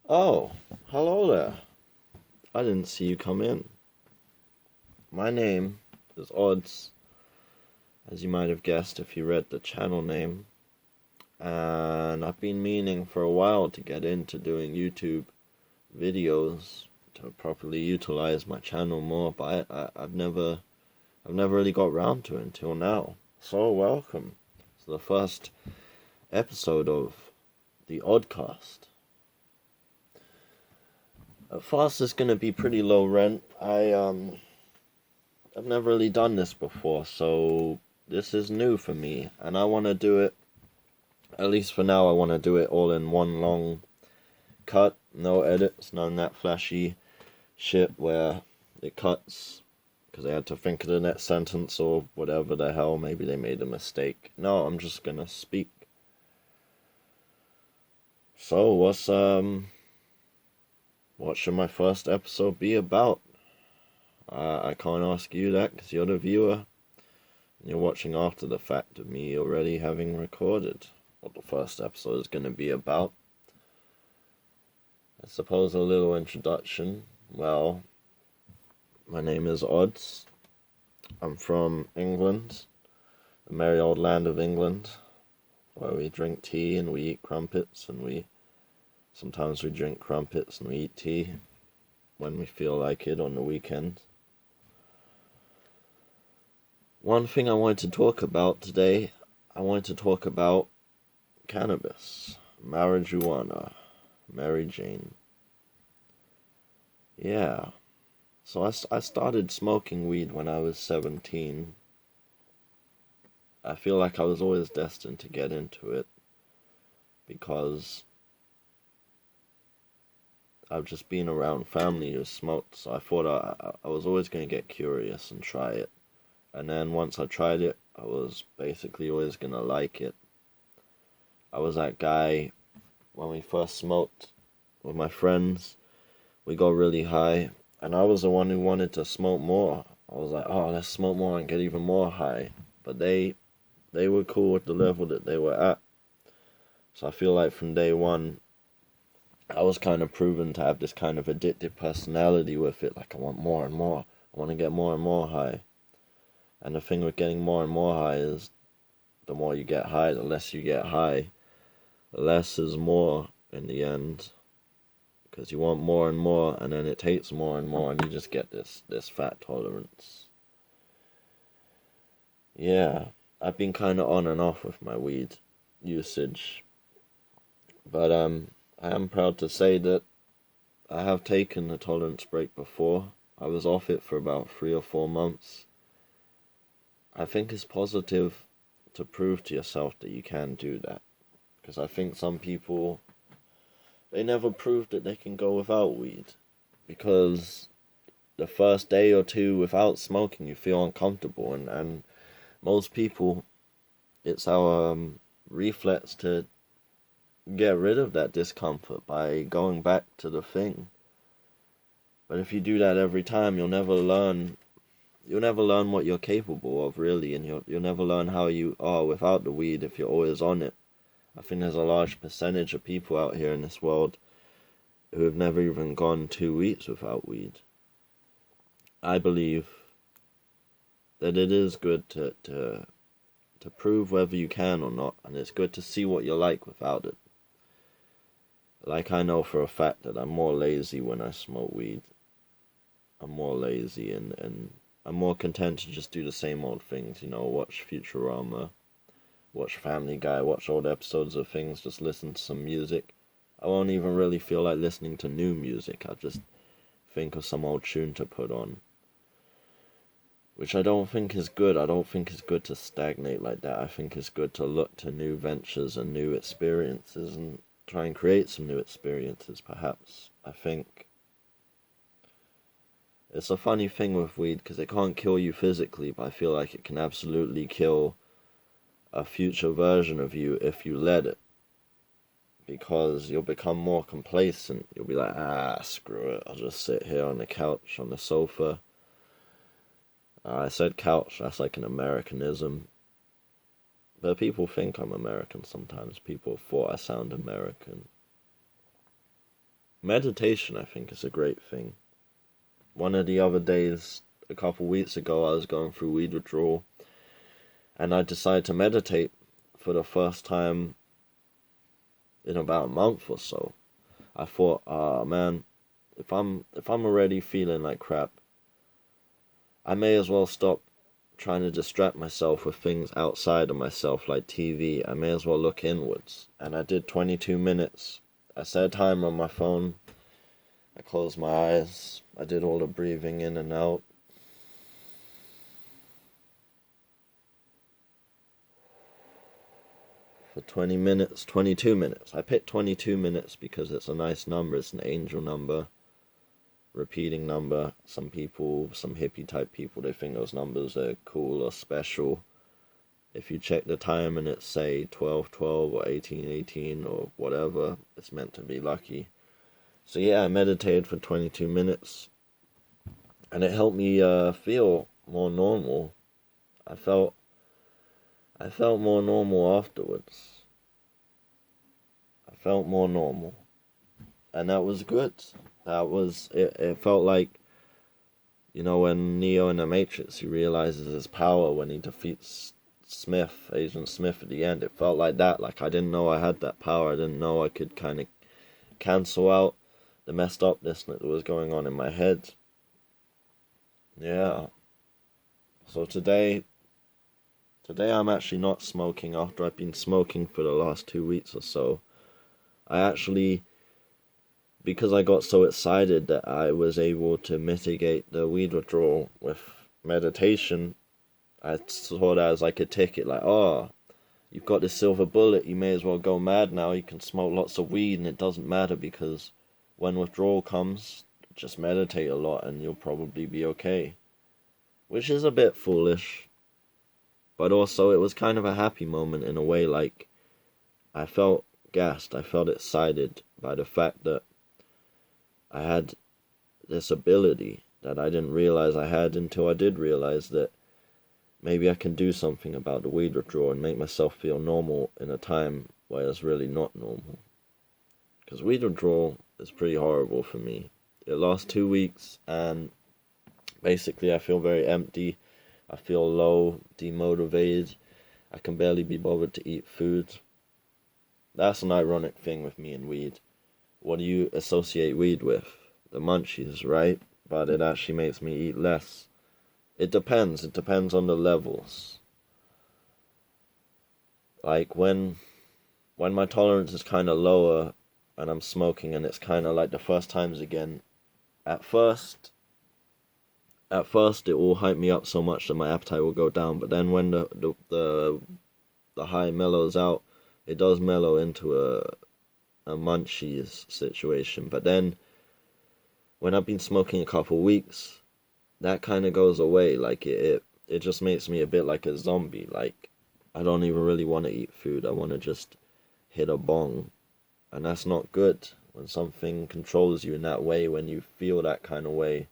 Oh, hello there. I didn't see you come in. My name is Odds, as you might have guessed if you read the channel name, and I've been meaning for a while to get into doing YouTube videos to properly utilize my channel more, but I've never really got around to it until now. So welcome to the first episode of the Oddcast. At first, it's gonna be pretty low rent. I've never really done this before, so this is new for me, and I want to do it, at least for now, I want to do it all in one long cut, no edits, none of that flashy shit where it cuts because they had to think of the next sentence or whatever the hell, maybe they made a mistake. No, I'm just gonna speak. So, what should my first episode be about? I can't ask you that because you're the viewer. You're watching after the fact of me already having recorded what the first episode is going to be about. I suppose a little introduction. Well, my name is Odds. I'm from England, the merry old land of England, where we drink tea and we eat crumpets, and sometimes we drink crumpets and we eat tea when we feel like it on the weekend. One thing I wanted to talk about today, I wanted to talk about cannabis, marijuana, Mary Jane. Yeah, so I started smoking weed when I was 17. I feel like I was always destined to get into it because I've just been around family who smoked, so I thought I was always going to get curious and try it. And then once I tried it, I was basically always going to like it. I was that guy when we first smoked with my friends. We got really high, and I was the one who wanted to smoke more. I was like, oh, let's smoke more and get even more high. But they were cool with the level that they were at. So I feel like from day one, I was kind of proven to have this kind of addictive personality with it. Like, I want more and more. I want to get more and more high. And the thing with getting more and more high is the more you get high, the less you get high. The less is more in the end. Because you want more and more, and then it takes more and more, and you just get this fat tolerance. Yeah, I've been kind of on and off with my weed usage. But I am proud to say that I have taken a tolerance break before. I was off it for about 3 or 4 months. I think it's positive to prove to yourself that you can do that. Because I think some people, they never prove that they can go without weed. Because the first day or two without smoking, you feel uncomfortable. And most people, it's our reflex to get rid of that discomfort by going back to the thing. But if you do that every time, you'll never learn what you're capable of, really, and you'll never learn how you are without the weed if you're always on it. I think there's a large percentage of people out here in this world who have never even gone 2 weeks without weed. I believe that it is good to prove whether you can or not, and it's good to see what you're like without it. Like, I know for a fact that I'm more lazy when I smoke weed. I'm more lazy and I'm more content to just do the same old things, watch Futurama, watch Family Guy, watch old episodes of things, just listen to some music. I won't even really feel like listening to new music. I'll just think of some old tune to put on. Which I don't think is good. I don't think it's good to stagnate like that. I think it's good to look to new ventures and new experiences and try and create some new experiences, perhaps. I think it's a funny thing with weed because it can't kill you physically, but I feel like it can absolutely kill a future version of you if you let it. Because you'll become more complacent. You'll be like, screw it. I'll just sit here on the couch, on the sofa. I said couch, that's like an Americanism. But people think I'm American sometimes. People thought I sound American. meditation, I think, is a great thing. One of the other days, a couple weeks ago, I was going through weed withdrawal, and I decided to meditate for the first time in about a month or so. I thought, man, if I'm already feeling like crap, I may as well stop trying to distract myself with things outside of myself like TV. I may as well look inwards. And I did 22 minutes. I set a timer on my phone. I closed my eyes. I did all the breathing in and out. For 20 minutes, 22 minutes. I picked 22 minutes because it's a nice number. It's an angel number, repeating number. Some people, some hippie type people, they think those numbers are cool or special. If you check the time and it's say 12:12 or 18:18 or whatever, it's meant to be lucky. So yeah, I meditated for 22 minutes, and it helped me feel more normal. I felt more normal afterwards. I felt more normal, and that was good. It felt like, when Neo in the Matrix, he realizes his power when he defeats Agent Smith at the end. It felt like that. Like, I didn't know I had that power. I didn't know I could kind of cancel out the messed upness that was going on in my head. Yeah. So today I'm actually not smoking after I've been smoking for the last 2 weeks or so. I actually, because I got so excited that I was able to mitigate the weed withdrawal with meditation, I saw that as like a ticket, like, oh, you've got this silver bullet, you may as well go mad now, you can smoke lots of weed and it doesn't matter because when withdrawal comes, just meditate a lot and you'll probably be okay. Which is a bit foolish, but also it was kind of a happy moment in a way. Like, I felt gassed, I felt excited by the fact that I had this ability that I didn't realize I had until I did realize that maybe I can do something about the weed withdrawal and make myself feel normal in a time where it's really not normal. Because weed withdrawal is pretty horrible for me. It lasts 2 weeks and basically I feel very empty. I feel low, demotivated. I can barely be bothered to eat food. That's an ironic thing with me and weed. What do you associate weed with? The munchies, right? But it actually makes me eat less. It depends. It depends on the levels. Like when my tolerance is kind of lower and I'm smoking and it's kind of like the first times again, at first it will hype me up so much that my appetite will go down, but then when the high mellows out, it does mellow into a munchies situation. But then when I've been smoking a couple weeks, that kind of goes away. Like it just makes me a bit like a zombie. Like I don't even really want to eat food. I want to just hit a bong, and that's not good. When something controls you in that way, when you feel that kind of way,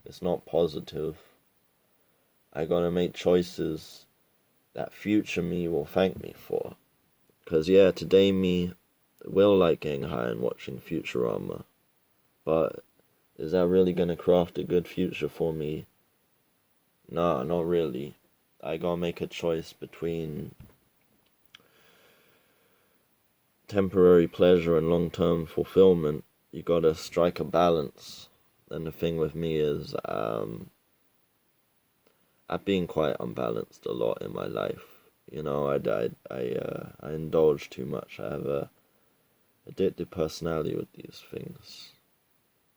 it's not positive. I gotta make choices that future me will thank me for. Cause yeah, today me will like getting high and watching Futurama, but is that really gonna craft a good future for me? Nah, not really. I gotta make a choice between temporary pleasure and long-term fulfillment. You gotta strike a balance. And the thing with me is, I've been quite unbalanced a lot in my life. I indulge too much. I have a addictive personality with these things.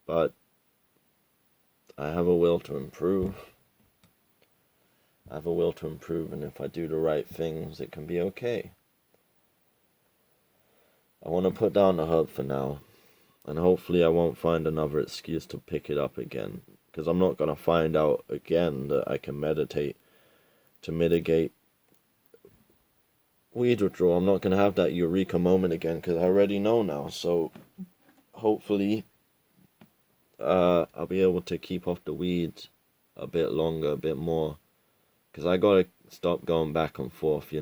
But I have a will to improve. And if I do the right things, it can be okay. I want to put down the herb for now, and hopefully I won't find another excuse to pick it up again, because I'm not going to find out again that I can meditate to mitigate weed withdrawal. I'm not going to have that eureka moment again, because I already know now. So hopefully I'll be able to keep off the weed a bit longer, a bit more, because I got to stop going back and forth,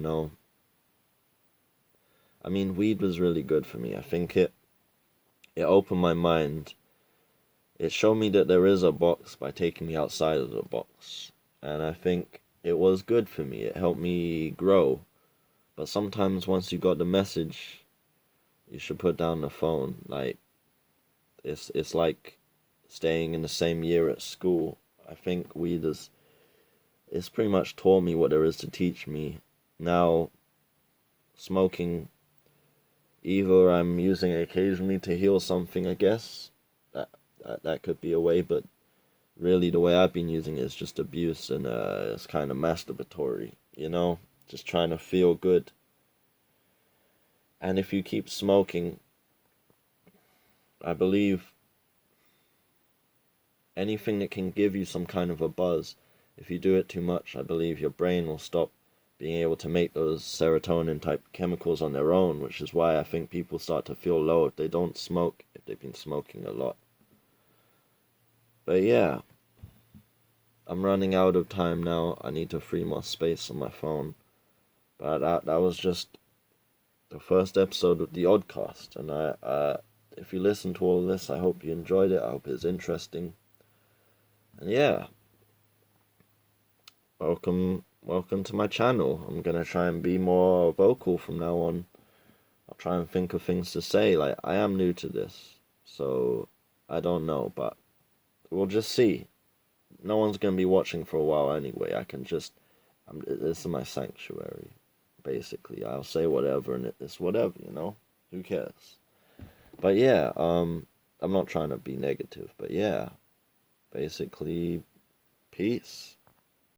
I mean, weed was really good for me. I think it it opened my mind. It showed me that there is a box by taking me outside of the box. And I think it was good for me. It helped me grow. But sometimes once you got the message, you should put down the phone. Like, it's like staying in the same year at school. I think it's pretty much taught me what there is to teach me. Now, smoking, either I'm using it occasionally to heal something, I guess. That could be a way, but really the way I've been using it is just abuse, and it's kind of masturbatory, just trying to feel good. And if you keep smoking, I believe anything that can give you some kind of a buzz, if you do it too much, I believe your brain will stop being able to make those serotonin type chemicals on their own, which is why I think people start to feel low if they don't smoke, if they've been smoking a lot. But yeah, I'm running out of time now. I need to free more space on my phone. But that was just the first episode of the Oddcast, and if you listen to all of this, I hope you enjoyed it. I hope it's interesting. And yeah, welcome to my channel. I'm gonna try and be more vocal from now on. I'll try and think of things to say. Like, I am new to this, so I don't know, but we'll just see. No one's gonna be watching for a while anyway. This is my sanctuary, basically. I'll say whatever, and it's whatever, Who cares? But yeah, I'm not trying to be negative, but yeah, basically, peace.